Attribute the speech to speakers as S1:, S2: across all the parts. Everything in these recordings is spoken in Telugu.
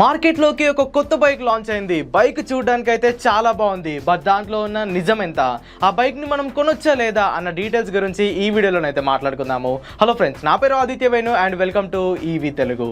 S1: మార్కెట్లోకి ఒక కొత్త బైక్ లాంచ్ అయింది. బైక్ చూడడానికి అయితే చాలా బాగుంది. బట్ దాంట్లో ఉన్న నిజం ఎంత, ఆ బైక్ని మనం కొనొచ్చా లేదా అన్న డీటెయిల్స్ గురించి ఈ వీడియోలోనైతే మాట్లాడుకుందాము. హలో ఫ్రెండ్స్, నా పేరు Aditya Venu and welcome to EV Telugu.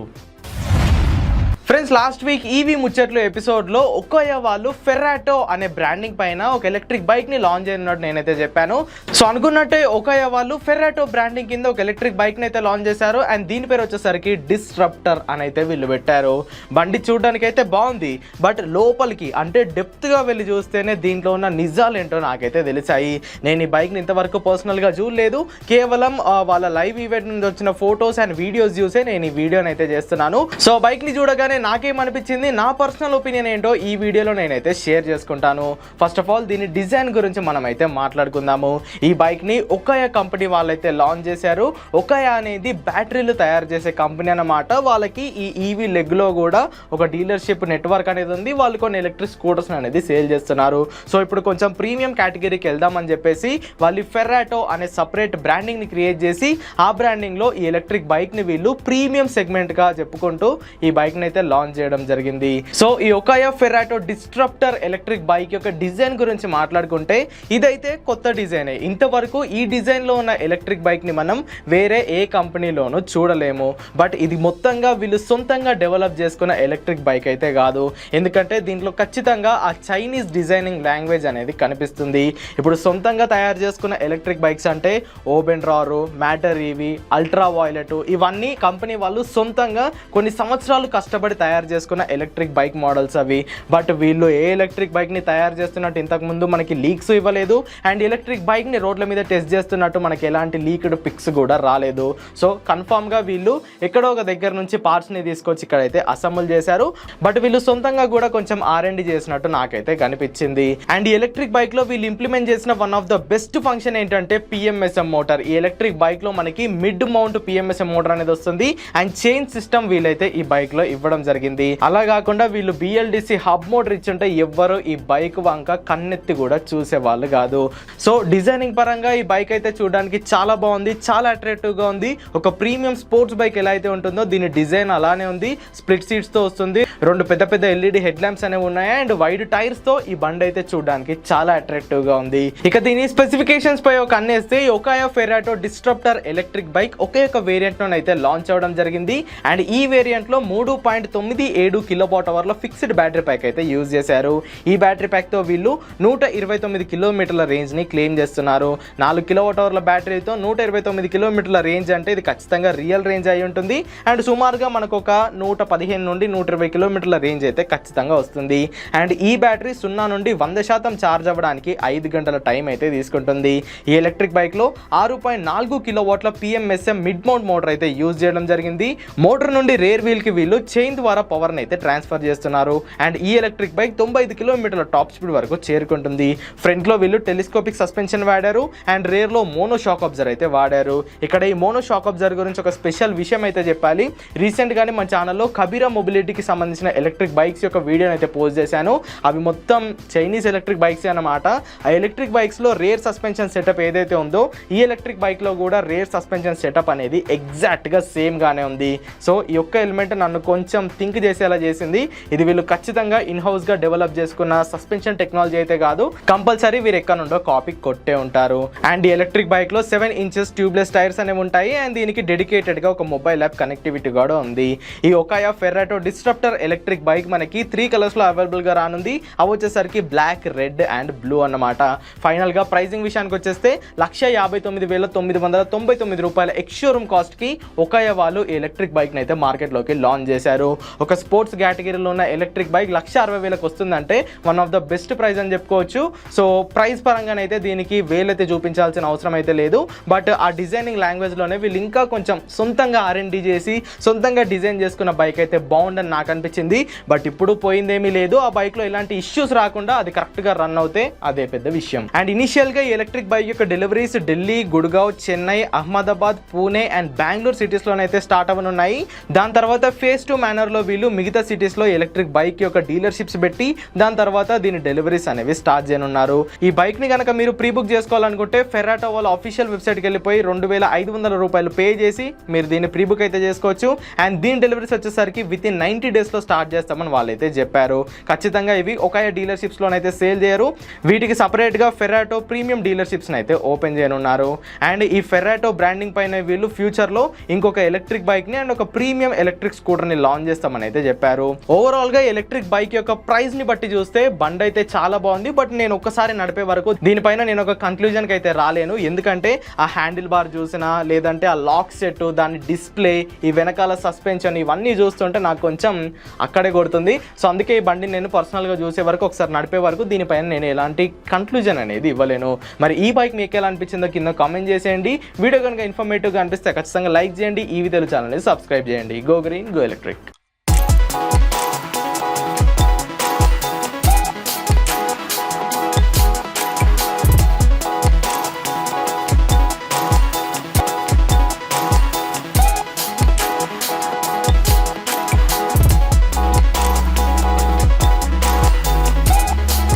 S1: Friends, last week EV ముచ్చట్లు ఎపిసోడ్లో ఒక్కయ్య వాళ్ళు ఫెర్రాటో అనే బ్రాండింగ్ పైన ఒక ఎలక్ట్రిక్ బైక్ని లాంచ్ అయినట్టు నేనైతే చెప్పాను. సో అనుకున్నట్టే ఒక్కయ్య వాళ్ళు ఫెర్రాటో బ్రాండింగ్ కింద ఒక ఎలక్ట్రిక్ బైక్ని అయితే లాంచ్ చేశారు. అండ్ దీని పేరు వచ్చేసరికి డిస్ట్రప్టర్ అని అయితే వీళ్ళు పెట్టారు. బండి చూడడానికి అయితే బాగుంది, బట్ లోపలికి అంటే డెప్త్గా వెళ్ళి చూస్తేనే దీంట్లో ఉన్న నిజాలు ఏంటో నాకైతే తెలిసాయి. నేను ఈ బైక్ని ఇంతవరకు పర్సనల్గా చూడలేదు, కేవలం వాళ్ళ లైవ్ ఈవెంట్ నుంచి వచ్చిన ఫొటోస్ అండ్ వీడియోస్ చూసే నేను ఈ వీడియోని అయితే చేస్తున్నాను. సో బైక్ని చూడగానే నాకేమనిపించింది, నా పర్సనల్ ఒపీనియన్ ఏంటో ఈ వీడియోలో నేనైతే షేర్ చేసుకుంటాను. ఫస్ట్ ఆఫ్ ఆల్ దీని డిజైన్ గురించి మనం అయితే మాట్లాడుకుందాము. ఈ బైక్ని ఒక్కయ్య కంపెనీ వాళ్ళైతే లాంచ్ చేశారు. ఒక్కయ్య అనేది బ్యాటరీలు తయారు చేసే కంపెనీ అన్నమాట. వాళ్ళకి ఈ ఈవీ లెగ్లో కూడా ఒక డీలర్షిప్ నెట్వర్క్ అనేది ఉంది. వాళ్ళు కొన్ని ఎలక్ట్రిక్ స్కూటర్స్ అనేది సేల్ చేస్తున్నారు. సో ఇప్పుడు కొంచెం ప్రీమియం కేటగిరీకి వెళ్దామని చెప్పేసి వాళ్ళు ఫెర్రాటో అనే సపరేట్ బ్రాండింగ్ని క్రియేట్ చేసి ఆ బ్రాండింగ్లో ఈ ఎలక్ట్రిక్ బైక్ని వీళ్ళు ప్రీమియం సెగ్మెంట్గా చెప్పుకుంటూ ఈ బైక్ని అయితే లాంచ్ చేయడం జరిగింది. సో ఈ ఒక్కయ్య ఫెర్రాటో డిస్ట్రప్టర్ ఎలక్ట్రిక్ బైక్ యొక్క డిజైన్ గురించి మాట్లాడుకుంటే ఇదైతే కొత్త డిజైనే. ఇంతవరకు ఈ డిజైన్లో ఉన్న ఎలక్ట్రిక్ బైక్ని మనం వేరే ఏ కంపెనీలోనూ చూడలేము. బట్ ఇది మొత్తంగా వీళ్ళు సొంతంగా డెవలప్ చేసుకున్న ఎలక్ట్రిక్ బైక్ అయితే కాదు. ఎందుకంటే దీంట్లో ఖచ్చితంగా ఆ చైనీస్ డిజైనింగ్ లాంగ్వేజ్ అనేది కనిపిస్తుంది. ఇప్పుడు సొంతంగా తయారు చేసుకున్న ఎలక్ట్రిక్ బైక్స్ అంటే ఓబెన్ రారు, మ్యాటర్ ఈవీ, అల్ట్రా వాయిలెట్, ఇవన్నీ కంపెనీ వాళ్ళు సొంతంగా కొన్ని సంవత్సరాలు కష్టపడి తయారు చేసుకున్న ఎలక్ట్రిక్ బైక్ మోడల్స్ అవి. బట్ వీళ్ళు ఏ ఎలక్ట్రిక్ బైక్ని తయారు చేస్తున్నట్టు ఇంతకుముందు మనకి లీక్స్ ఇవ్వలేదు. అండ్ ఎలక్ట్రిక్ బైక్ని రోడ్ల మీద టెస్ట్ చేస్తున్నట్టు మనకి ఎలాంటి లీక్డ్ పిక్స్ కూడా రాలేదు. సో కన్ఫామ్గా వీళ్ళు ఎక్కడో ఒక దగ్గర నుంచి పార్ట్స్ని తీసుకొచ్చి ఇక్కడైతే అసెంబుల్ చేశారు. బట్ వీళ్ళు సొంతంగా కూడా కొంచెం R&D చేసినట్టు నాకైతే కనిపించింది. అండ్ ఈ ఎలక్ట్రిక్ బైక్లో వీళ్ళు ఇంప్లిమెంట్ చేసిన one of the best function ఏంటంటే PMSM మోటార్. ఈ ఎలక్ట్రిక్ బైక్లో మనకి మిడ్ మౌంట్ PMSM మోటార్ అనేది వస్తుంది. అండ్ చైన్ సిస్టమ్ వీళ్ళైతే ఈ బైక్లో ఇవ్వడం జరిగింది. అలా కాకుండా వీళ్ళు BLDC హబ్ మోటార్ ఇచ్చుంటే ఎవ్వరు ఈ బైక్ వంక కన్నెత్తి కూడా చూసేవాళ్ళు కాదు. సో డిజైనింగ్ పరంగా ఈ బైక్ అయితే చూడడానికి చాలా బాగుంది, చాలా అట్రాక్టివ్గా ఉంది. ఒక ప్రీమియం స్పోర్ట్స్ బైక్ ఎలా అయితే ఉంటుందో దీని డిజైన్ అలానే ఉంది. స్ప్లిట్ సీట్స్తో వస్తుంది, రెండు పెద్ద పెద్ద LED హెడ్ ల్యాంప్స్ అనేవి ఉన్నాయి. అండ్ వైడ్ టైర్స్తో ఈ బండి అయితే చూడడానికి చాలా అట్రాక్టివ్గా ఉంది. ఇక దీని స్పెసిఫికేషన్స్ పై ఒక అన్నేస్తే ఈ ఒక్కయ్య ఫెర్రాటో డిస్ట్రప్టర్ ఎలక్ట్రిక్ బైక్ ఒకే ఒక వేరియంట్ అయితే లాంచ్ అవ్వడం జరిగింది. అండ్ ఈ వేరియంట్లో 3.97 kWh ఫిక్స్డ్ బ్యాటరీ ప్యాక్ అయితే యూజ్ చేశారు. ఈ బ్యాటరీ ప్యాక్తో వీళ్ళు 129 కిలోమీటర్ల రేంజ్ని క్లెయిమ్ చేస్తున్నారు. 4 kWh బ్యాటరీతో 129 కిలోమీటర్ల రేంజ్ అంటే ఇది ఖచ్చితంగా రియల్ రేంజ్ అయి ఉంటుంది. అండ్ సుమారుగా మనకు ఒక 115 నుండి 120 కిలోమీటర్ల రేంజ్ అయితే ఖచ్చితంగా వస్తుంది. అండ్ ఈ బ్యాటరీ 0 నుండి 100% ఛార్జ్ అవ్వడానికి 5 గంటల టైం అయితే తీసుకుంటుంది. ఈ ఎలక్ట్రిక్ బైక్లో 6.4 కిలోవాట్ల PMSM మిడ్ మౌంట్ మోటార్ అయితే యూజ్ చేయడం జరిగింది. మోటార్ నుండి రేర్ వీల్కి వీళ్ళు చైన్ ద్వారా పవర్ని అయితే ట్రాన్స్ఫర్ చేస్తున్నారు. అండ్ ఈ ఎలక్ట్రిక్ బైక్ 95 కిలోమీటర్ల టాప్ స్పీడ్ వరకు చేరుకుంటుంది. ఫ్రంట్లో వీళ్ళు టెలిస్కోపిక్ సస్పెన్షన్ వాడారు. అండ్ రేర్లో మోనో షాక్ అబ్జర్వర్ అయితే వాడారు. ఇక్కడ ఈ మోనో షాక్ అబ్జర్వర్ గురించి ఒక స్పెషల్ విషయం అయితే చెప్పాలి. రీసెంట్గానే మన ఛానల్లో కబీరా మొబిలిటీకి సంబంధించిన ఎలక్ట్రిక్ బైక్స్ యొక్క వీడియోని అయితే పోస్ట్ చేశాను. అవి మొత్తం చైనీస్ ఎలక్ట్రిక్ బైక్స్ అన్నమాట. ఆ ఎలక్ట్రిక్ బైక్స్లో రేర్ సస్పెన్షన్ సెటప్ ఏదైతే ఉందో ఈ ఎలక్ట్రిక్ బైక్లో కూడా రేర్ సస్పెన్షన్ సెటప్ అనేది ఎగ్జాక్ట్గా సేమ్గానే ఉంది. సో ఈ ఒక్క ఎలిమెంట్ నన్ను కొంచెం థింక్ చేసేలా చేసింది. ఇది వీళ్ళు ఖచ్చితంగా ఇన్హౌస్గా డెవలప్ చేసుకున్న సస్పెన్షన్ టెక్నాలజీ అయితే కాదు, కంపల్సరీ వీరు ఎక్కడ నుండో కాపీ కొట్టే ఉంటారు. అండ్ ఈ ఎలక్ట్రిక్ బైక్లో 7 ఇంచెస్ ట్యూబ్లెస్ టైర్స్ అనేవి ఉంటాయి. అండ్ దీనికి డెడికేటెడ్గా ఒక మొబైల్ యాప్ కనెక్టివిటీ కూడా ఉంది. ఈ ఒక్కయ్య ఫెర్రాటో డిస్ట్రప్టర్ ఎలక్ట్రిక్ బైక్ మనకి 3 కలర్స్లో అవైలబుల్గా రానుంది. అవి వచ్చేసరికి బ్లాక్, రెడ్ అండ్ బ్లూ అన్నమాట. ఫైనల్గా ప్రైజింగ్ విషయానికి వచ్చేస్తే 159,999 రూపాయల ఎక్స్షోరూమ్ కాస్ట్కి ఒక్కయ్య వాళ్ళు ఈ ఎలక్ట్రిక్ బైక్ని అయితే మార్కెట్లోకి లాంచ్ చేశారు. ఒక స్పోర్ట్స్ కేటగిరీలో ఉన్న ఎలక్ట్రిక్ బైక్ 160,000కి వస్తుందంటే one of the best price అని చెప్పుకోవచ్చు. సో ప్రైస్ పరంగానైతే దీనికి వేలైతే చూపించాల్సిన అవసరం అయితే లేదు. బట్ ఆ డిజైనింగ్ లాంగ్వేజ్లోనే వీళ్ళు ఇంకా కొంచెం సొంతంగా R&D చేసి సొంతంగా డిజైన్ చేసుకున్న బైక్ అయితే బాగుందని నాకు అనిపించింది. బట్ ఇప్పుడు పోయిందేమీ లేదు. ఆ బైక్లో ఇలాంటి ఇష్యూస్ రాకుండా అది కరెక్ట్గా రన్ అవుతే అదే పెద్ద విషయం. అండ్ ఇనిషియల్గా ఈ ఎలక్ట్రిక్ బైక్ యొక్క డెలివరీస్ ఢిల్లీ, గుడ్గావ్, చెన్నై, అహ్మదాబాద్, పూణే అండ్ బెంగళూరు సిటీస్లోనైతే స్టార్ట్ అవ్వనున్నాయి. దాని తర్వాత ఫేజ్ 2 మేనర్లో లో వీళ్ళు మిగతా సిటీస్లో ఎలక్ట్రిక్ బైక్ యొక్క డీలర్షిప్స్ పెట్టి దాని తర్వాత దీని డెలివరీస్ అనేవి స్టార్ట్ చేయనున్నారు. ఈ బైక్ని కనుక మీరు ప్రీ బుక్ చేసుకోవాలనుకుంటే ఫెరాటో వాళ్ళ అఫీషియల్ వెబ్సైట్కి వెళ్ళిపోయి 2500 రూపాయలు పే చేసి మీరు దీన్ని ప్రీ బుక్ అయితే చేసుకోవచ్చు. అండ్ దీని డెలివరీస్ వచ్చేసరికి విత్ ఇన్ 90 డేస్లో స్టార్ట్ చేస్తామని వాళ్ళైతే చెప్పారు. ఖచ్చితంగా ఇవి ఒక డీలర్షిప్స్లోనైతే సేల్ చేయరు, వీటికి సపరేట్గా ఫెరాటో ప్రీమియం డీలర్షిప్స్ని అయితే ఓపెన్ చేయనున్నారు. అండ్ ఈ ఫెరాటో బ్రాండింగ్ పైన వీళ్ళు ఫ్యూచర్లో ఇంకొక ఎలక్ట్రిక్ బైక్ని అండ్ ఒక ప్రీమియం ఎలక్ట్రిక్ స్కూటర్ని లాంచ్ చేస్తామని అయితే చెప్పారు. ఓవరాల్గా ఎలక్ట్రిక్ బైక్ యొక్క ప్రైస్ని బట్టి చూస్తే బండి అయితే చాలా బాగుంది. బట్ నేను ఒక్కసారి నడిపే వరకు దీనిపైన నేను ఒక కన్క్లూజన్కి అయితే రాలేను. ఎందుకంటే ఆ హ్యాండిల్ బార్ చూసినా లేదంటే ఆ లాక్ సెట్, దాని డిస్ప్లే, ఈ వెనకాల సస్పెన్షన్ ఇవన్నీ చూస్తుంటే నాకు కొంచెం అక్కడే కొడుతుంది. సో అందుకే ఈ బండిని నేను పర్సనల్గా చూసే వరకు, ఒకసారి నడిపే వరకు దీనిపైన నేను ఎలాంటి కన్క్లూజన్ అనేది ఇవ్వలేను. మరి ఈ బైక్ మీకు ఎలా అనిపించిందో కింద కామెంట్ చేసేయండి. వీడియో కనుక ఇన్ఫర్మేటివ్గా అనిపిస్తే ఖచ్చితంగా లైక్ చేయండి. ఈ వీడియో ఛానల్ని సబ్స్క్రైబ్ చేయండి. Go green, go electric.